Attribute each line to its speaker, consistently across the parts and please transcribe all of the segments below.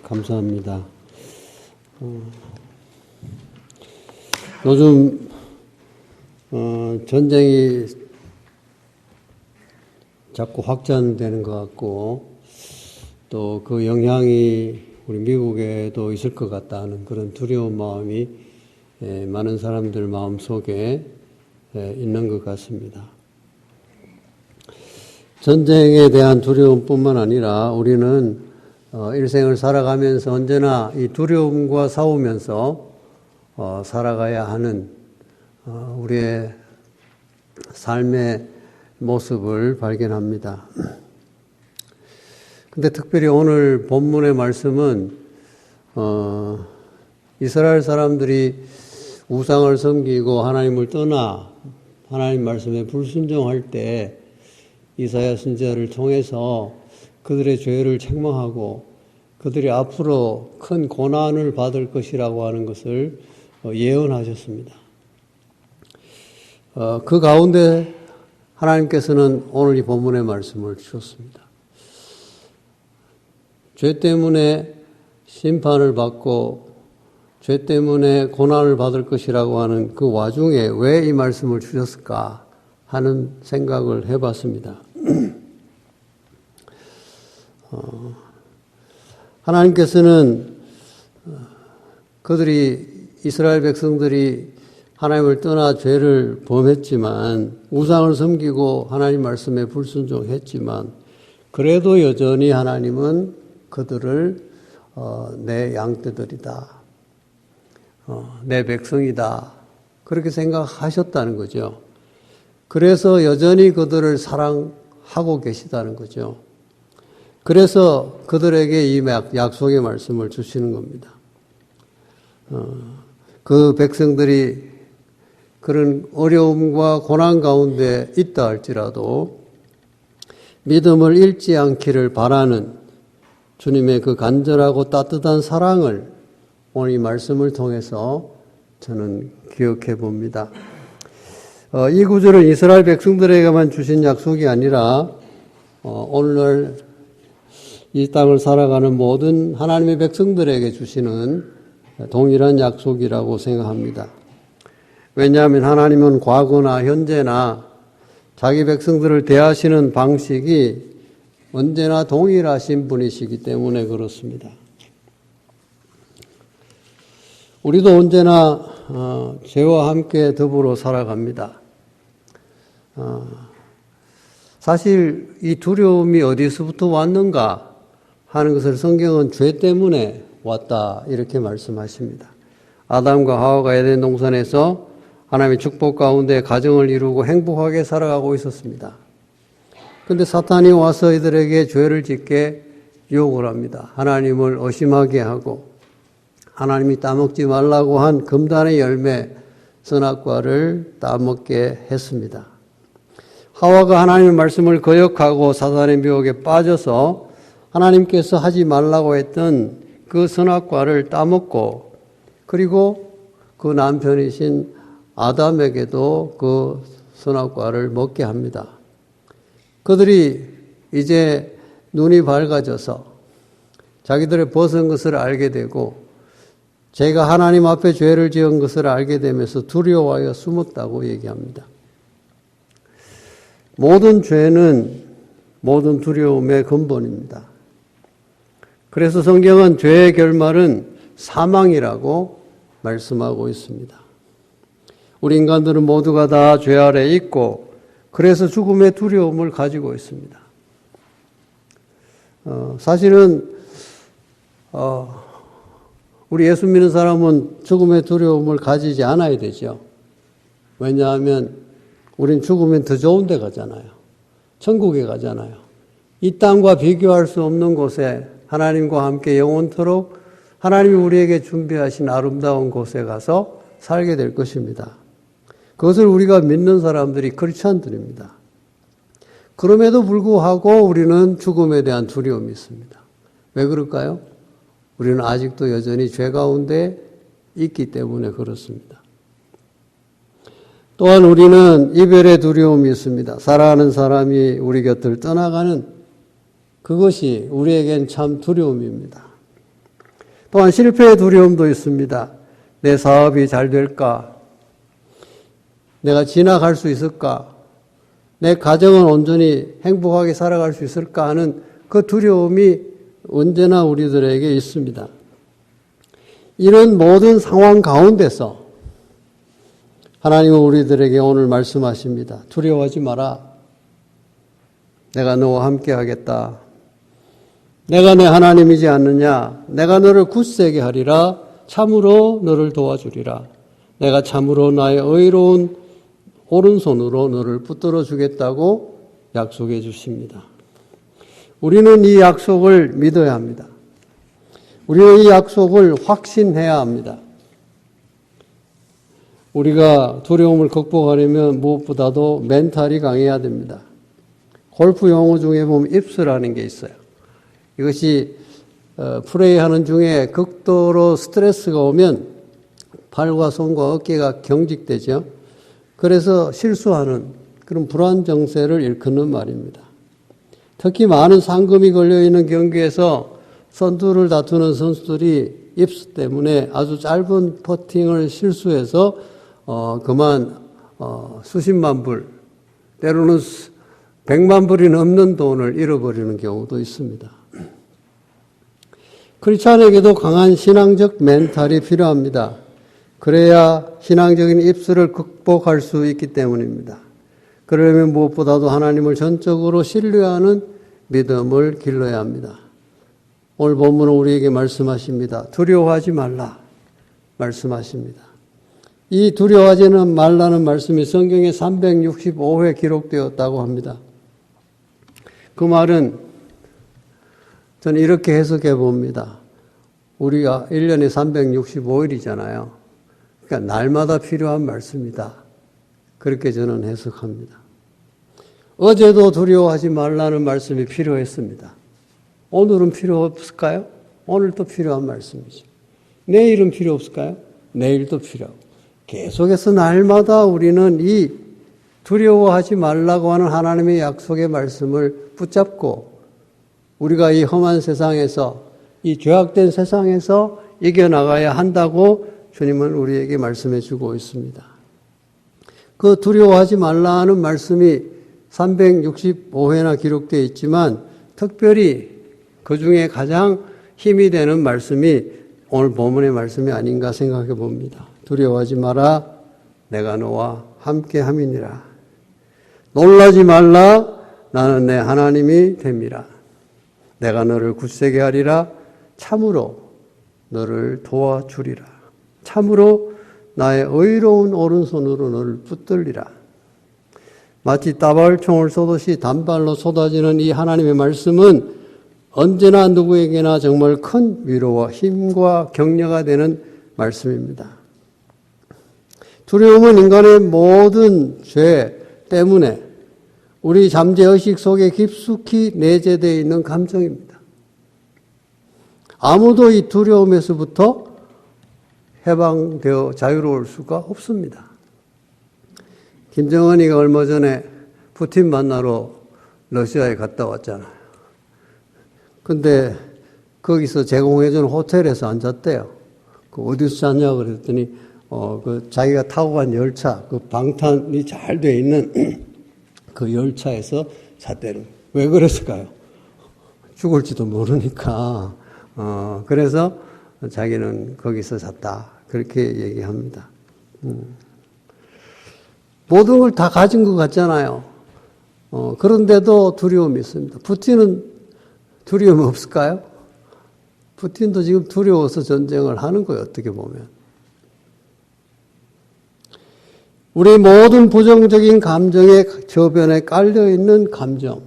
Speaker 1: 감사합니다. 요즘 전쟁이 자꾸 확산되는 것 같고 또 그 영향이 우리 미국에도 있을 것 같다는 그런 두려운 마음이 많은 사람들 마음속에 있는 것 같습니다. 전쟁에 대한 두려움뿐만 아니라 우리는 일생을 살아가면서 언제나 이 두려움과 싸우면서 살아가야 하는 우리의 삶의 모습을 발견합니다. 근데 특별히 오늘 본문의 말씀은 이스라엘 사람들이 우상을 섬기고 하나님을 떠나 하나님 말씀에 불순종할 때 이사야 선지자를 통해서 그들의 죄를 책망하고 그들이 앞으로 큰 고난을 받을 것이라고 하는 것을 예언하셨습니다. 그 가운데 하나님께서는 오늘 이 본문의 말씀을 주셨습니다. 죄 때문에 심판을 받고 죄 때문에 고난을 받을 것이라고 하는 그 와중에 왜 이 말씀을 주셨을까 하는 생각을 해봤습니다. 하나님께서는 이스라엘 백성들이 하나님을 떠나 죄를 범했지만 우상을 섬기고 하나님 말씀에 불순종했지만 그래도 여전히 하나님은 그들을 내 양떼들이다, 내 백성이다 그렇게 생각하셨다는 거죠. 그래서 여전히 그들을 사랑하고 계시다는 거죠. 그래서 그들에게 이 약속의 말씀을 주시는 겁니다. 그 백성들이 그런 어려움과 고난 가운데 있다 할지라도 믿음을 잃지 않기를 바라는 주님의 그 간절하고 따뜻한 사랑을 오늘 이 말씀을 통해서 저는 기억해 봅니다. 이 구절은 이스라엘 백성들에게만 주신 약속이 아니라 오늘날 이 땅을 살아가는 모든 하나님의 백성들에게 주시는 동일한 약속이라고 생각합니다. 왜냐하면 하나님은 과거나 현재나 자기 백성들을 대하시는 방식이 언제나 동일하신 분이시기 때문에 그렇습니다. 우리도 언제나 죄와 함께 더불어 살아갑니다. 사실 이 두려움이 어디서부터 왔는가 하는 것을 성경은 죄 때문에 왔다 이렇게 말씀하십니다. 아담과 하와가 에덴 동산에서 하나님의 축복 가운데 가정을 이루고 행복하게 살아가고 있었습니다. 그런데 사탄이 와서 이들에게 죄를 짓게 유혹을 합니다. 하나님을 의심하게 하고 하나님이 따먹지 말라고 한 금단의 열매 선악과를 따먹게 했습니다. 하와가 하나님의 말씀을 거역하고 사탄의 미혹에 빠져서 하나님께서 하지 말라고 했던 그 선악과를 따먹고 그리고 그 남편이신 아담에게도 그 선악과를 먹게 합니다. 그들이 이제 눈이 밝아져서 자기들의 벗은 것을 알게 되고 제가 하나님 앞에 죄를 지은 것을 알게 되면서 두려워하여 숨었다고 얘기합니다. 모든 죄는 모든 두려움의 근본입니다. 그래서 성경은 죄의 결말은 사망이라고 말씀하고 있습니다. 우리 인간들은 모두가 다 죄 아래 있고 그래서 죽음의 두려움을 가지고 있습니다. 사실은 우리 예수 믿는 사람은 죽음의 두려움을 가지지 않아야 되죠. 왜냐하면 우린 죽으면 더 좋은 데 가잖아요. 천국에 가잖아요. 이 땅과 비교할 수 없는 곳에 하나님과 함께 영원토록 하나님이 우리에게 준비하신 아름다운 곳에 가서 살게 될 것입니다. 그것을 우리가 믿는 사람들이 크리스찬들입니다. 그럼에도 불구하고 우리는 죽음에 대한 두려움이 있습니다. 왜 그럴까요? 우리는 아직도 여전히 죄 가운데 있기 때문에 그렇습니다. 또한 우리는 이별의 두려움이 있습니다. 사랑하는 사람이 우리 곁을 떠나가는 그것이 우리에겐 참 두려움입니다. 또한 실패의 두려움도 있습니다. 내 사업이 잘 될까? 내가 지나갈 수 있을까? 내 가정은 온전히 행복하게 살아갈 수 있을까 하는 그 두려움이 언제나 우리들에게 있습니다. 이런 모든 상황 가운데서 하나님은 우리들에게 오늘 말씀하십니다. 두려워하지 마라. 내가 너와 함께 하겠다. 내가 내 하나님이지 않느냐. 내가 너를 굳세게 하리라. 참으로 너를 도와주리라. 내가 참으로 나의 의로운 오른손으로 너를 붙들어 주겠다고 약속해 주십니다. 우리는 이 약속을 믿어야 합니다. 우리는 이 약속을 확신해야 합니다. 우리가 두려움을 극복하려면 무엇보다도 멘탈이 강해야 됩니다. 골프 용어 중에 보면 ips라는 게 있어요. 이것이 플레이하는 중에 극도로 스트레스가 오면 팔과 손과 어깨가 경직되죠. 그래서 실수하는 그런 불안 정세를 일컫는 말입니다. 특히 많은 상금이 걸려있는 경기에서 선두를 다투는 선수들이 ip스 때문에 아주 짧은 퍼팅을 실수해서 그만 수십만 불, 때로는 100만 불이 넘는 돈을 잃어버리는 경우도 있습니다. 크리스찬에게도 강한 신앙적 멘탈이 필요합니다. 그래야 신앙적인 입술을 극복할 수 있기 때문입니다. 그러려면 무엇보다도 하나님을 전적으로 신뢰하는 믿음을 길러야 합니다. 오늘 본문은 우리에게 말씀하십니다. 두려워하지 말라 말씀하십니다. 이 두려워하지는 말라는 말씀이 성경에 365회 기록되었다고 합니다. 그 말은 저는 이렇게 해석해 봅니다. 우리가 1년에 365일이잖아요. 그러니까 날마다 필요한 말씀이다. 그렇게 저는 해석합니다. 어제도 두려워하지 말라는 말씀이 필요했습니다. 오늘은 필요 없을까요? 오늘도 필요한 말씀이죠. 내일은 필요 없을까요? 내일도 필요하고. 계속해서 날마다 우리는 이 두려워하지 말라고 하는 하나님의 약속의 말씀을 붙잡고 우리가 이 험한 세상에서, 이 죄악된 세상에서 이겨나가야 한다고 주님은 우리에게 말씀해 주고 있습니다. 그 두려워하지 말라는 말씀이 365회나 기록되어 있지만 특별히 그 중에 가장 힘이 되는 말씀이 오늘 본문의 말씀이 아닌가 생각해 봅니다. 두려워하지 마라. 내가 너와 함께 함이니라. 놀라지 말라. 나는 내 하나님이 됨이라. 내가 너를 굳세게 하리라. 참으로 너를 도와주리라. 참으로 나의 의로운 오른손으로 너를 붙들리라. 마치 따발총을 쏘듯이 단발로 쏟아지는 이 하나님의 말씀은 언제나 누구에게나 정말 큰 위로와 힘과 격려가 되는 말씀입니다. 두려움은 인간의 모든 죄 때문에 우리 잠재의식 속에 깊숙이 내재되어 있는 감정입니다. 아무도 이 두려움에서부터 해방되어 자유로울 수가 없습니다. 김정은이가 얼마 전에 푸틴 만나러 러시아에 갔다 왔잖아요. 근데 거기서 제공해주는 호텔에서 앉았대요. 그 어디서 잤냐고 그랬더니 그 자기가 타고 간 열차, 그 방탄이 잘 돼 있는 그 열차에서 잤대는. 왜 그랬을까요? 죽을지도 모르니까. 그래서 자기는 거기서 잤다. 그렇게 얘기합니다. 모든 걸 다 가진 것 같잖아요. 그런데도 두려움이 있습니다. 푸틴은 두려움이 없을까요? 푸틴도 지금 두려워서 전쟁을 하는 거예요. 어떻게 보면. 우리 모든 부정적인 감정의 저변에 깔려있는 감정,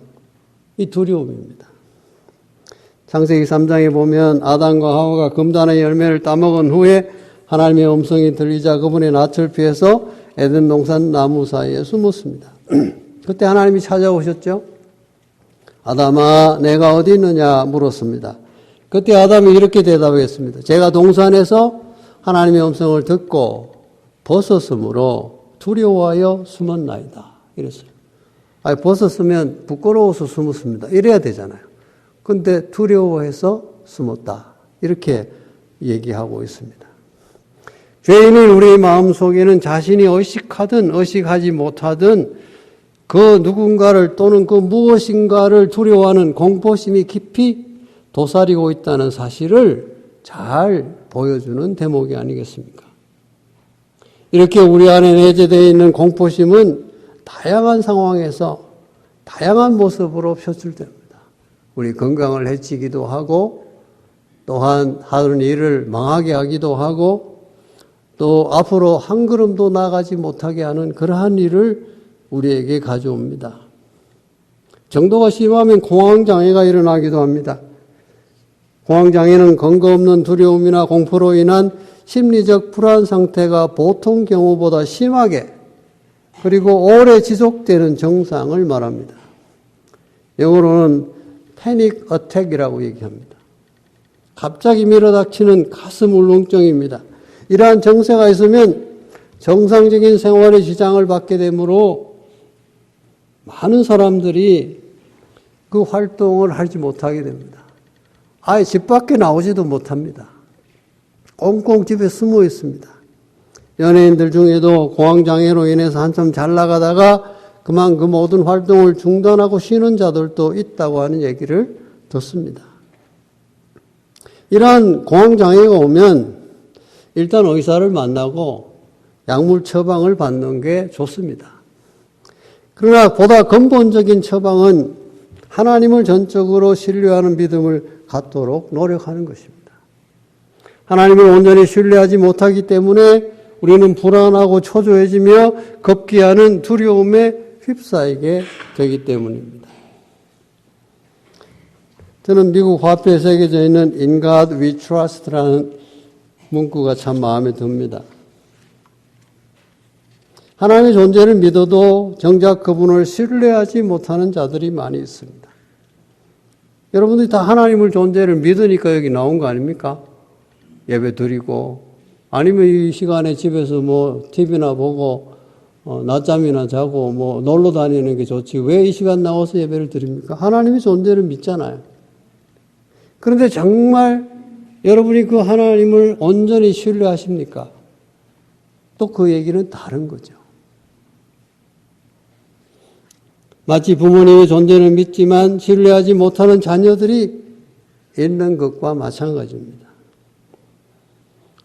Speaker 1: 이 두려움입니다. 창세기 3장에 보면 아담과 하와가 금단의 열매를 따먹은 후에 하나님의 음성이 들리자 그분의 낯을 피해서 에덴 동산 나무 사이에 숨었습니다. 그때 하나님이 찾아오셨죠. 아담아, 내가 어디 있느냐 물었습니다. 그때 아담이 이렇게 대답했습니다. 제가 동산에서 하나님의 음성을 듣고 벗었으므로 두려워하여 숨었나이다. 이랬어요. 아니, 벗었으면 부끄러워서 숨었습니다. 이래야 되잖아요. 근데 두려워해서 숨었다. 이렇게 얘기하고 있습니다. 죄인인 우리의 마음속에는 자신이 의식하든 의식하지 못하든 그 누군가를 또는 그 무엇인가를 두려워하는 공포심이 깊이 도사리고 있다는 사실을 잘 보여주는 대목이 아니겠습니까? 이렇게 우리 안에 내재되어 있는 공포심은 다양한 상황에서 다양한 모습으로 표출됩니다. 우리 건강을 해치기도 하고 또한 하는 일을 망하게 하기도 하고 또 앞으로 한 걸음도 나가지 못하게 하는 그러한 일을 우리에게 가져옵니다. 정도가 심하면 공황장애가 일어나기도 합니다. 공황장애는 근거 없는 두려움이나 공포로 인한 심리적 불안 상태가 보통 경우보다 심하게 그리고 오래 지속되는 증상을 말합니다. 영어로는 패닉 어택이라고 얘기합니다. 갑자기 밀어닥치는 가슴 울렁증입니다. 이러한 증세가 있으면 정상적인 생활의 지장을 받게 되므로 많은 사람들이 그 활동을 하지 못하게 됩니다. 아예 집 밖에 나오지도 못합니다. 꽁꽁 집에 숨어 있습니다. 연예인들 중에도 공황장애로 인해서 한참 잘 나가다가 그만 그 모든 활동을 중단하고 쉬는 자들도 있다고 하는 얘기를 듣습니다. 이러한 공황장애가 오면 일단 의사를 만나고 약물 처방을 받는 게 좋습니다. 그러나 보다 근본적인 처방은 하나님을 전적으로 신뢰하는 믿음을 갖도록 노력하는 것입니다. 하나님을 온전히 신뢰하지 못하기 때문에 우리는 불안하고 초조해지며 급기야는 두려움에 휩싸이게 되기 때문입니다. 저는 미국 화폐에 새겨져 있는 In God We Trust라는 문구가 참 마음에 듭니다. 하나님의 존재를 믿어도 정작 그분을 신뢰하지 못하는 자들이 많이 있습니다. 여러분들이 다 하나님을 존재를 믿으니까 여기 나온 거 아닙니까? 예배 드리고 아니면 이 시간에 집에서 뭐 TV나 보고 낮잠이나 자고 뭐 놀러 다니는 게 좋지 왜 이 시간 나와서 예배를 드립니까? 하나님의 존재를 믿잖아요. 그런데 정말 여러분이 그 하나님을 온전히 신뢰하십니까? 또 그 얘기는 다른 거죠. 마치 부모님의 존재를 믿지만 신뢰하지 못하는 자녀들이 있는 것과 마찬가지입니다.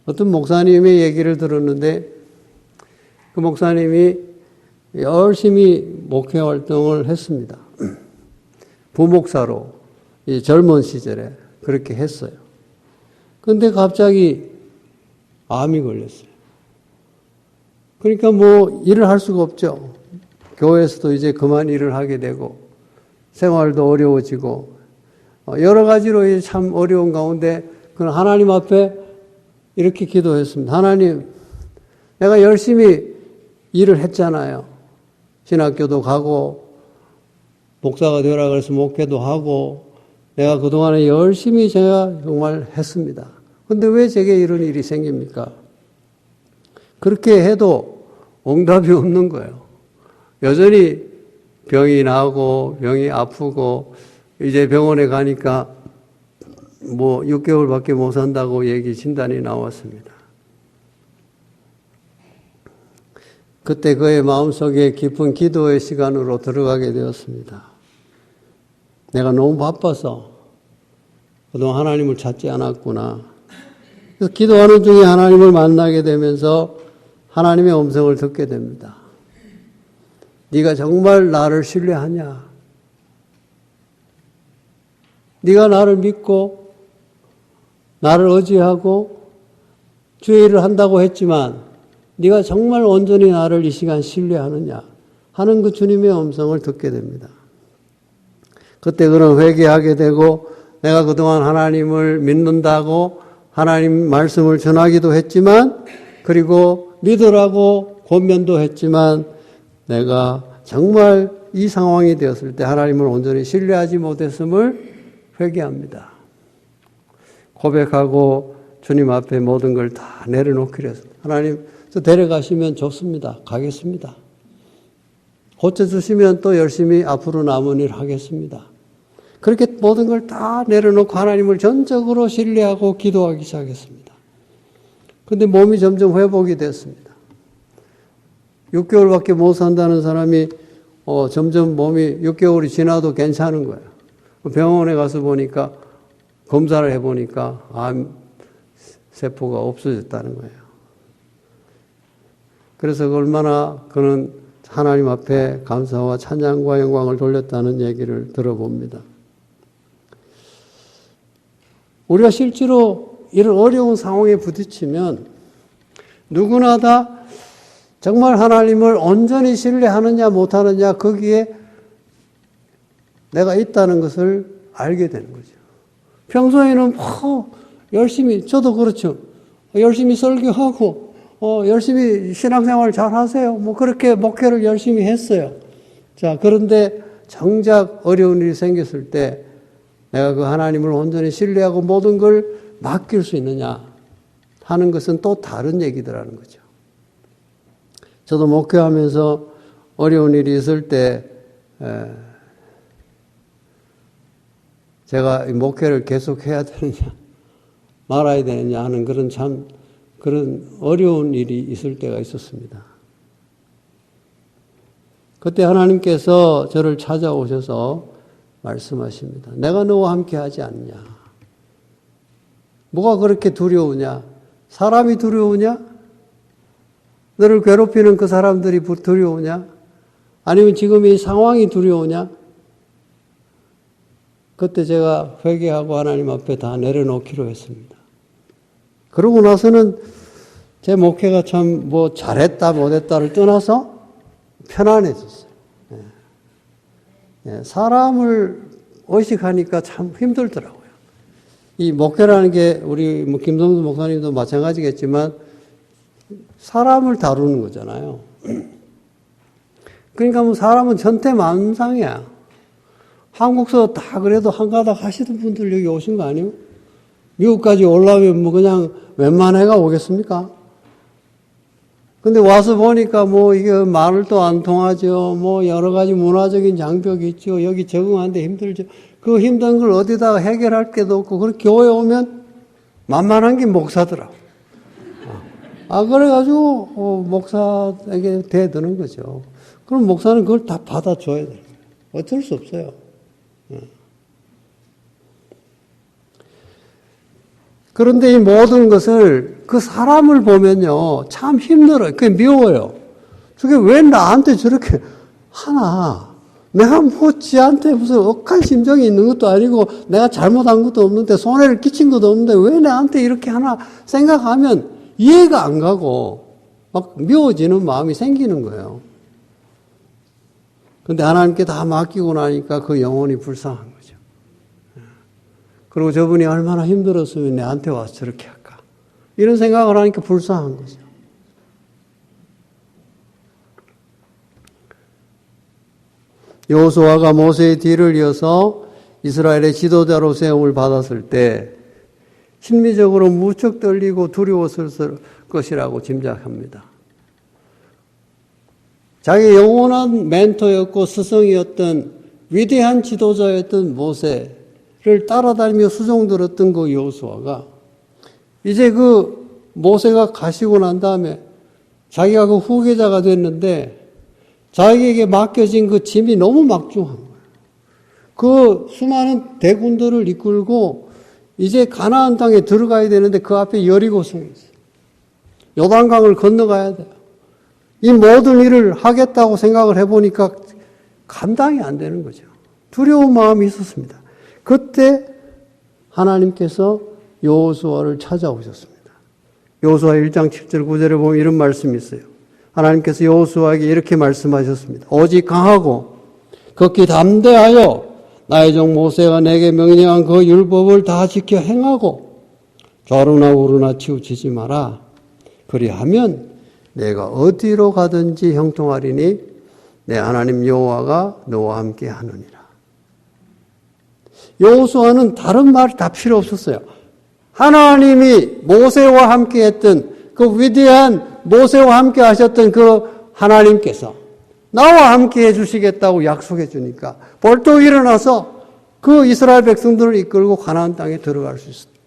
Speaker 1: 어떤 목사님의 얘기를 들었는데 그 목사님이 열심히 목회 활동을 했습니다. 부목사로 젊은 시절에 그렇게 했어요. 그런데 갑자기 암이 걸렸어요. 그러니까 뭐 일을 할 수가 없죠. 교회에서도 이제 그만 일을 하게 되고 생활도 어려워지고 여러 가지로 참 어려운 가운데 그는 하나님 앞에 이렇게 기도했습니다. 하나님, 내가 열심히 일을 했잖아요. 신학교도 가고 목사가 되라 그래서 목회도 하고 내가 그동안에 열심히 제가 정말 했습니다. 그런데 왜 제게 이런 일이 생깁니까? 그렇게 해도 응답이 없는 거예요. 여전히 병이 나고 병이 아프고 이제 병원에 가니까 뭐 6개월밖에 못 산다고 얘기 진단이 나왔습니다. 그때 그의 마음속에 깊은 기도의 시간으로 들어가게 되었습니다. 내가 너무 바빠서 그동안 하나님을 찾지 않았구나. 그래서 기도하는 중에 하나님을 만나게 되면서 하나님의 음성을 듣게 됩니다. 네가 정말 나를 신뢰하냐? 네가 나를 믿고 나를 의지하고 주의 일을 한다고 했지만 네가 정말 온전히 나를 이 시간 신뢰하느냐 하는 그 주님의 음성을 듣게 됩니다. 그때 그는 회개하게 되고 내가 그동안 하나님을 믿는다고 하나님 말씀을 전하기도 했지만 그리고 믿으라고 권면도 했지만 내가 정말 이 상황이 되었을 때 하나님을 온전히 신뢰하지 못했음을 회개합니다. 고백하고 주님 앞에 모든 걸 다 내려놓기로 했습니다. 하나님, 저 데려가시면 좋습니다. 가겠습니다. 고쳐주시면 또 열심히 앞으로 남은 일 하겠습니다. 그렇게 모든 걸 다 내려놓고 하나님을 전적으로 신뢰하고 기도하기 시작했습니다. 그런데 몸이 점점 회복이 됐습니다. 6개월밖에 못 산다는 사람이 점점 몸이 6개월이 지나도 괜찮은 거예요. 병원에 가서 보니까 검사를 해보니까 암 세포가 없어졌다는 거예요. 그래서 얼마나 그는 하나님 앞에 감사와 찬양과 영광을 돌렸다는 얘기를 들어봅니다. 우리가 실제로 이런 어려운 상황에 부딪히면 누구나 다 정말 하나님을 온전히 신뢰하느냐 못하느냐 거기에 내가 있다는 것을 알게 되는 거죠. 평소에는 열심히, 저도 그렇죠. 열심히 설교하고 열심히 신앙생활 잘 하세요. 그렇게 목회를 열심히 했어요. 자, 그런데 정작 어려운 일이 생겼을 때 내가 그 하나님을 온전히 신뢰하고 모든 걸 맡길 수 있느냐 하는 것은 또 다른 얘기더라는 거죠. 저도 목회하면서 어려운 일이 있을 때 제가 목회를 계속 해야 되느냐 말아야 되느냐 하는 그런 어려운 일이 있을 때가 있었습니다. 그때 하나님께서 저를 찾아오셔서 말씀하십니다. 내가 너와 함께 하지 않냐? 뭐가 그렇게 두려우냐? 사람이 두려우냐? 너를 괴롭히는 그 사람들이 두려우냐? 아니면 지금 이 상황이 두려우냐? 그때 제가 회개하고 하나님 앞에 다 내려놓기로 했습니다. 그러고 나서는 제 목회가 참 잘했다 못했다를 떠나서 편안해졌어요. 사람을 의식하니까 참 힘들더라고요. 이 목회라는 게 우리 김성수 목사님도 마찬가지겠지만 사람을 다루는 거잖아요. 그러니까 사람은 전태만상이야. 한국서 다 그래도 한가닥 하시던 분들 여기 오신 거 아니에요? 미국까지 올라오면 그냥 웬만한 애가 오겠습니까? 근데 와서 보니까 이게 말도 안 통하죠. 여러 가지 문화적인 장벽이 있죠. 여기 적응하는데 힘들죠. 그 힘든 걸 어디다가 해결할 게도 없고, 그리고 교회 오면 만만한 게 목사더라고. 그래가지고, 목사에게 대드는 거죠. 그럼 목사는 그걸 다 받아줘야 돼요. 어쩔 수 없어요. 그런데 이 모든 것을 그 사람을 보면요, 참 힘들어요. 그게 미워요. 저게 왜 나한테 저렇게 하나? 내가 지한테 무슨 억한 심정이 있는 것도 아니고, 내가 잘못한 것도 없는데, 손해를 끼친 것도 없는데, 왜 나한테 이렇게 하나 생각하면 이해가 안 가고, 막 미워지는 마음이 생기는 거예요. 근데 하나님께 다 맡기고 나니까 그 영혼이 불쌍한 거죠. 그리고 저분이 얼마나 힘들었으면 내한테 와서 저렇게 할까. 이런 생각을 하니까 불쌍한 거죠. 여호수아가 모세의 뒤를 이어서 이스라엘의 지도자로 세움을 받았을 때 심리적으로 무척 떨리고 두려웠을 것이라고 짐작합니다. 자기의 영원한 멘토였고 스승이었던 위대한 지도자였던 모세를 따라다니며 수종들었던 그 여호수아가 이제 그 모세가 가시고 난 다음에 자기가 그 후계자가 됐는데 자기에게 맡겨진 그 짐이 너무 막중한 거예요. 그 수많은 대군들을 이끌고 이제 가나안 땅에 들어가야 되는데 그 앞에 여리고성이 있어요. 요단강을 건너가야 돼요. 이 모든 일을 하겠다고 생각을 해보니까 감당이 안 되는 거죠. 두려운 마음이 있었습니다. 그때 하나님께서 여호수아를 찾아오셨습니다. 여호수아 1장 7절 9절에 보면 이런 말씀이 있어요. 하나님께서 여호수아에게 이렇게 말씀하셨습니다. 오직 강하고 극히 담대하여 나의 종 모세가 내게 명령한 그 율법을 다 지켜 행하고 좌로나 우로나 치우치지 마라. 그리하면 내가 어디로 가든지 형통하리니 내 하나님 여호와가 너와 함께 하느니라. 여호수아는 다른 말이 다 필요 없었어요. 하나님이 모세와 함께 했던 그 위대한 모세와 함께 하셨던 그 하나님께서 나와 함께 해주시겠다고 약속해 주니까 벌떡 일어나서 그 이스라엘 백성들을 이끌고 가나안 땅에 들어갈 수 있습니다.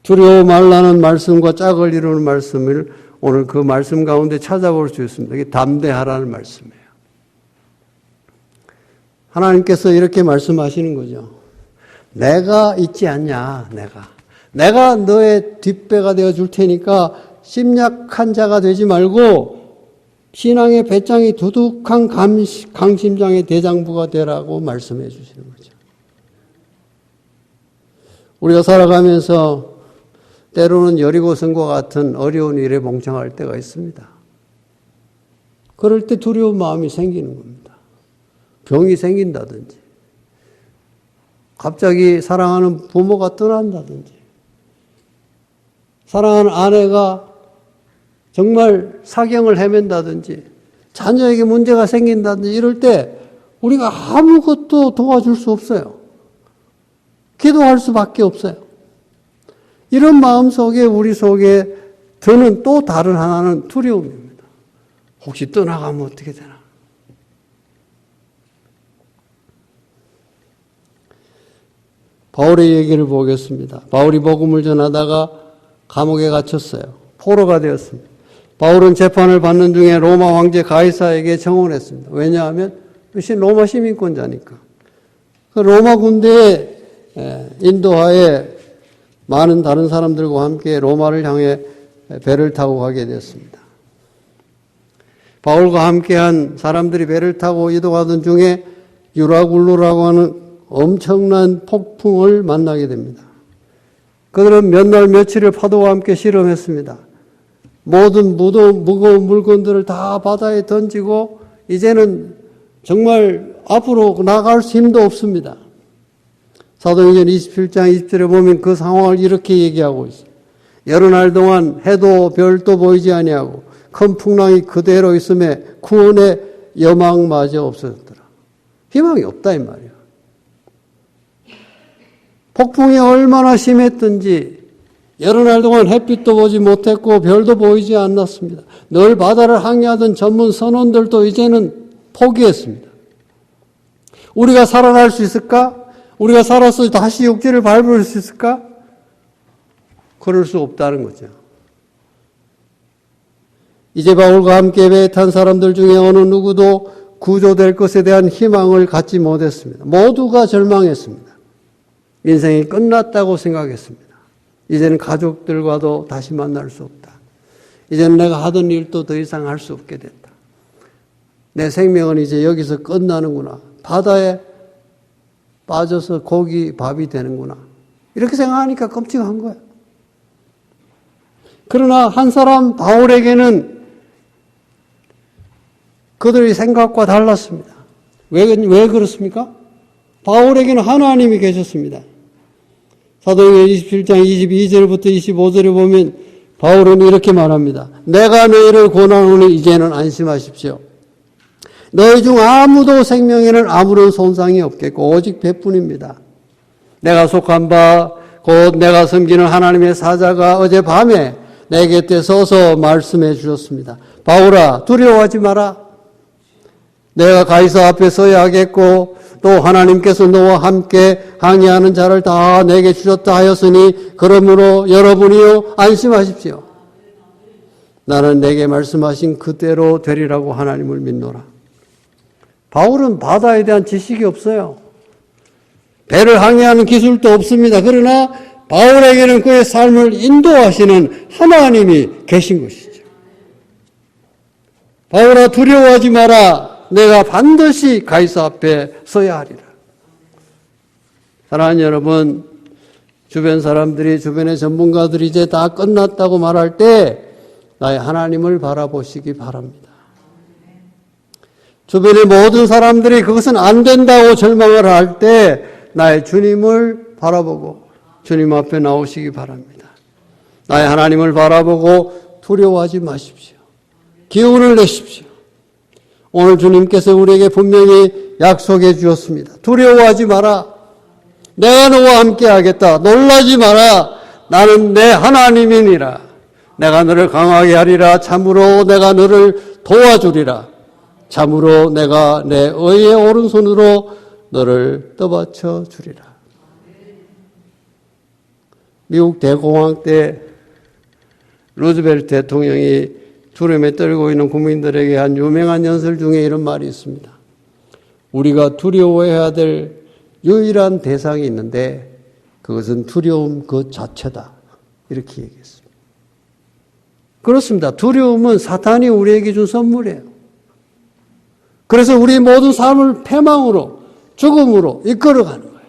Speaker 1: 두려워 말라는 말씀과 짝을 이루는 말씀을 오늘 그 말씀 가운데 찾아볼 수 있습니다. 이게 담대하라는 말씀이에요. 하나님께서 이렇게 말씀하시는 거죠. 내가 있지 않냐, 내가 너의 뒷배가 되어 줄 테니까 심약한 자가 되지 말고 신앙의 배짱이 두둑한 강심장의 대장부가 되라고 말씀해 주시는 거죠. 우리가 살아가면서 때로는 여리고성과 같은 어려운 일에 멍청할 때가 있습니다. 그럴 때 두려운 마음이 생기는 겁니다. 병이 생긴다든지, 갑자기 사랑하는 부모가 떠난다든지, 사랑하는 아내가 정말 사경을 헤맨다든지, 자녀에게 문제가 생긴다든지 이럴 때 우리가 아무것도 도와줄 수 없어요. 기도할 수밖에 없어요. 이런 마음 속에 우리 속에 드는 또 다른 하나는 두려움입니다. 혹시 떠나가면 어떻게 되나? 바울의 얘기를 보겠습니다. 바울이 복음을 전하다가 감옥에 갇혔어요. 포로가 되었습니다. 바울은 재판을 받는 중에 로마 황제 가이사에게 청혼했습니다. 왜냐하면 로마 시민권자니까. 그 로마 군대의 인도하에 많은 다른 사람들과 함께 로마를 향해 배를 타고 가게 되었습니다. 바울과 함께한 사람들이 배를 타고 이동하던 중에 유라굴루라고 하는 엄청난 폭풍을 만나게 됩니다. 그들은 몇 날 며칠을 파도와 함께 실험했습니다. 모든 무거운 물건들을 다 바다에 던지고 이제는 정말 앞으로 나갈 힘도 없습니다. 사도행전 27장 20절에 보면 그 상황을 이렇게 얘기하고 있어요. 여러 날 동안 해도 별도 보이지 아니하고 큰 풍랑이 그대로 있음에 구원의 여망마저 없어졌더라. 희망이 없다 이 말이에요. 폭풍이 얼마나 심했든지 여러 날 동안 햇빛도 보지 못했고 별도 보이지 않았습니다. 늘 바다를 항해하던 전문 선원들도 이제는 포기했습니다. 우리가 살아날 수 있을까? 우리가 살아서 다시 육지를 밟을 수 있을까? 그럴 수 없다는 거죠. 이제 바울과 함께 배에 탄 사람들 중에 어느 누구도 구조될 것에 대한 희망을 갖지 못했습니다. 모두가 절망했습니다. 인생이 끝났다고 생각했습니다. 이제는 가족들과도 다시 만날 수 없다. 이제는 내가 하던 일도 더 이상 할 수 없게 됐다. 내 생명은 이제 여기서 끝나는구나. 바다에 빠져서 고기 밥이 되는구나. 이렇게 생각하니까 끔찍한 거예요. 그러나 한 사람 바울에게는 그들의 생각과 달랐습니다. 왜 그렇습니까? 바울에게는 하나님이 계셨습니다. 사도행전 27장 22절부터 25절에 보면 바울은 이렇게 말합니다. 내가 너희를 권하노니 이제는 안심하십시오. 너희 중 아무도 생명에는 아무런 손상이 없겠고 오직 배뿐입니다. 내가 속한 바 곧 내가 섬기는 하나님의 사자가 어젯밤에 내 곁에 서서 말씀해 주셨습니다. 바울아 두려워하지 마라. 내가 가이사 앞에 서야 하겠고 또 하나님께서 너와 함께 항해하는 자를 다 내게 주셨다 하였으니 그러므로 여러분이요 안심하십시오. 나는 내게 말씀하신 그대로 되리라고 하나님을 믿노라. 바울은 바다에 대한 지식이 없어요. 배를 항해하는 기술도 없습니다. 그러나 바울에게는 그의 삶을 인도하시는 하나님이 계신 것이죠. 바울아 두려워하지 마라. 내가 반드시 가이사 앞에 서야 하리라. 사랑하는 여러분, 주변 사람들이, 주변의 전문가들이 이제 다 끝났다고 말할 때 나의 하나님을 바라보시기 바랍니다. 주변의 모든 사람들이 그것은 안 된다고 절망을 할 때 나의 주님을 바라보고 주님 앞에 나오시기 바랍니다. 나의 하나님을 바라보고 두려워하지 마십시오. 기운을 내십시오. 오늘 주님께서 우리에게 분명히 약속해 주었습니다. 두려워하지 마라. 내가 너와 함께 하겠다. 놀라지 마라. 나는 내 하나님이니라. 내가 너를 강하게 하리라. 참으로 내가 너를 도와주리라. 참으로 내가 내 의의 오른손으로 너를 떠받쳐 주리라. 미국 대공황 때 루즈벨트 대통령이 두려움에 떨고 있는 국민들에게 한 유명한 연설 중에 이런 말이 있습니다. 우리가 두려워해야 될 유일한 대상이 있는데 그것은 두려움 그 자체다. 이렇게 얘기했습니다. 그렇습니다. 두려움은 사탄이 우리에게 준 선물이에요. 그래서 우리 모든 삶을 패망으로, 죽음으로 이끌어가는 거예요.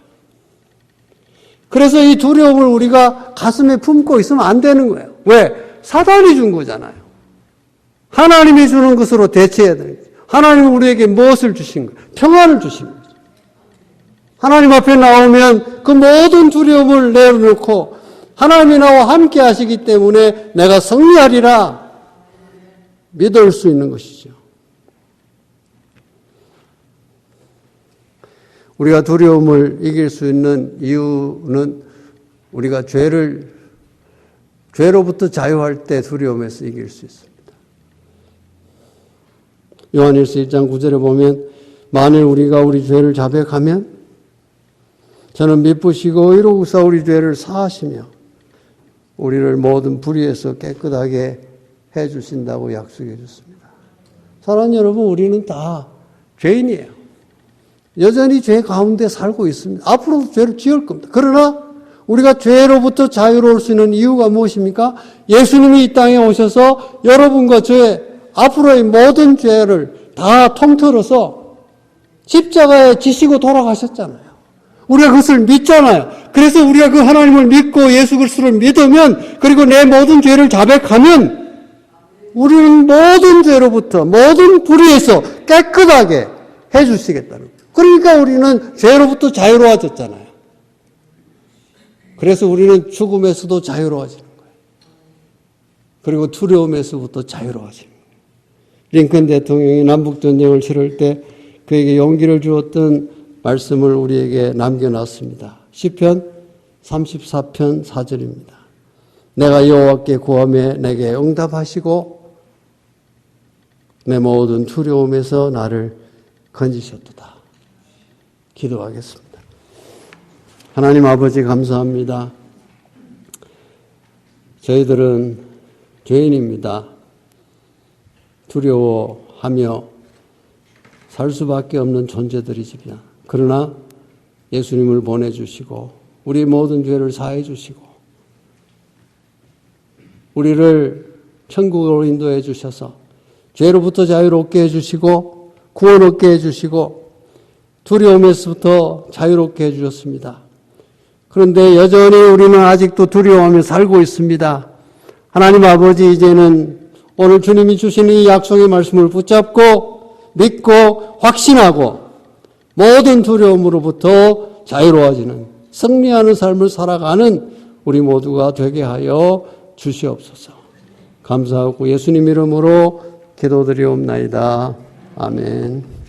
Speaker 1: 그래서 이 두려움을 우리가 가슴에 품고 있으면 안 되는 거예요. 왜? 사탄이 준 거잖아요. 하나님이 주는 것으로 대체해야 되는 거예요. 하나님은 우리에게 무엇을 주신 거예요? 평안을 주신 거죠. 하나님 앞에 나오면 그 모든 두려움을 내려놓고 하나님이 나와 함께 하시기 때문에 내가 승리하리라 믿을 수 있는 것이죠. 우리가 두려움을 이길 수 있는 이유는 우리가 죄로부터 자유할 때 두려움에서 이길 수 있습니다. 요한일서 1장 9절에 보면 만일 우리가 우리 죄를 자백하면 저는 미쁘시고 의로우사 우리 죄를 사하시며 우리를 모든 불의에서 깨끗하게 해주신다고 약속해 줬습니다. 사랑하는 여러분, 우리는 다 죄인이에요. 여전히 죄 가운데 살고 있습니다. 앞으로도 죄를 지을 겁니다. 그러나 우리가 죄로부터 자유로울 수 있는 이유가 무엇입니까? 예수님이 이 땅에 오셔서 여러분과 저의 앞으로의 모든 죄를 다 통틀어서 십자가에 지시고 돌아가셨잖아요. 우리가 그것을 믿잖아요. 그래서 우리가 그 하나님을 믿고 예수 그리스도를 믿으면, 그리고 내 모든 죄를 자백하면 우리는 모든 죄로부터, 모든 불의에서 깨끗하게 해주시겠다는 거예요. 그러니까 우리는 죄로부터 자유로워졌잖아요. 그래서 우리는 죽음에서도 자유로워지는 거예요. 그리고 두려움에서부터 자유로워지는 거예요. 링컨 대통령이 남북전쟁을 치를 때 그에게 용기를 주었던 말씀을 우리에게 남겨놨습니다. 시편 34편 4절입니다. 내가 여호와께 구하매 내게 응답하시고 내 모든 두려움에서 나를 건지셨도다. 기도하겠습니다. 하나님 아버지 감사합니다. 저희들은 죄인입니다. 두려워하며 살 수밖에 없는 존재들이지만 그러나 예수님을 보내주시고 우리 모든 죄를 사해 주시고 우리를 천국으로 인도해 주셔서 죄로부터 자유롭게 해주시고 구원 얻게 해주시고 두려움에서부터 자유롭게 해주셨습니다. 그런데 여전히 우리는 아직도 두려워하며 살고 있습니다. 하나님 아버지, 이제는 오늘 주님이 주시는 이 약속의 말씀을 붙잡고 믿고 확신하고 모든 두려움으로부터 자유로워지는 승리하는 삶을 살아가는 우리 모두가 되게 하여 주시옵소서. 감사하고 예수님 이름으로 기도드리옵나이다. 아멘.